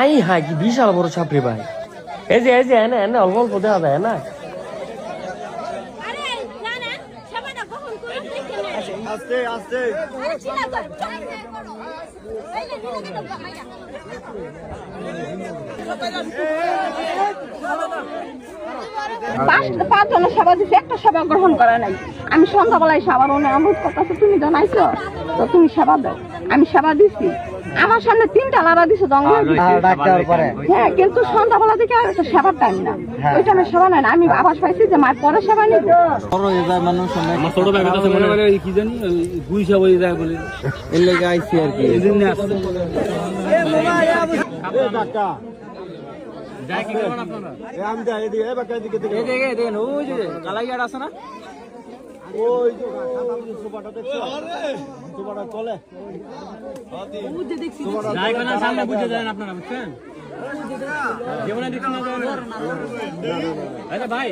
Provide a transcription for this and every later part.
I হ্যাঁ কি বিশাল বড় ছাপড়ি ভাই। এই যে এনে এনে অল্প অল্প দেওয়া যায় না। আস্তে আস্তে পাঁচজনের সেবা দিচ্ছে, একটা সেবা গ্রহণ করে নাই। আমি সন্ধ্যাবেলায় সেবার অনুরোধ করতেছি, তুমি জানাইছো তো তুমি সেবা দাও। আমি সেবা দিচ্ছি, আমার সামনে 3টা লাড়া দিছে জঙ্গল। হ্যাঁ, কিন্তু সন্ধ্যাবেলা থেকে আর একটা সেবার টাইম না, ওই টাইমে সেবা নেয় না। আমি আভাস পাইছি যে মায়ের পরে সেবা নিব। ছোট ব্যাপার আছে মনে হয় কি জানি গুই সব হয়ে যায় বলে এর লেগে আইছি আর কি এই জন্য আসছে। যাই কি করবেন আপনারা? আমি যাই এদিকে এ বাকা এদিকে এই দেখে দেখেন ওই যে কালাইয়াড় আছে না, ওই যে সুপাটা দেখছো সুপাটা চলে যাই কোন সামনে বুঝে যান আপনারা, বুঝছেন? জীবনে দেখছেন না যান। আরে ভাই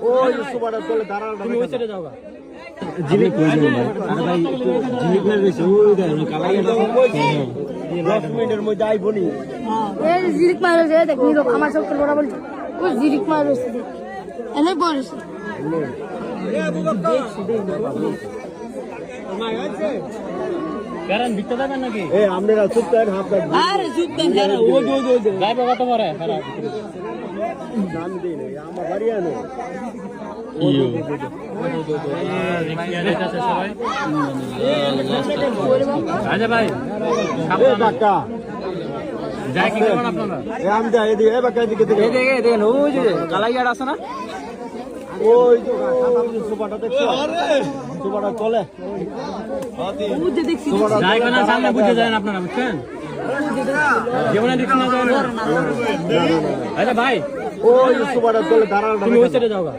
ওই সুপাটা চলে দাঁড়ানো তুমি ওই সাইডে যাও গা। জিলিক কই যাবেন ভাই? আরে ভাই জিলিক না রইছে ওই দেখেন কালাইয়াড় আছে। 10 মিনিটের মধ্যে আইবনি। এই জিরিক মারছে দেখ নিরব আমার সব বড় বড় ওই জিরিক মারছে দেখ এনে বলছে কারণ ভিতরে যাবেন নাকি? এ আমরা চুপ থাক হাত রাখ আরে চুপ দেন যারা ওই যাই বাবা তোমারে খারাপ নাম দেই না আমার বাড়ি আনো আচ্ছা ভাই এ কাকা যাই কি করবেন আপনারা? এ আমি যাই এদিকে এ বাকা এদিকে এই দেখে দেখেন ওই যে কালাইয়াড় আছে না, ওই যে সুপাটা দেখছো সুপাটা চলে যাই কোন সামনে বুঝে যান আপনারা, বুঝছেন? জীবনে দেখছেন না যান। আরে ভাই ওই সুপাটা চলে দাঁড়ানো তুমি ওই সাইডে যাও গা।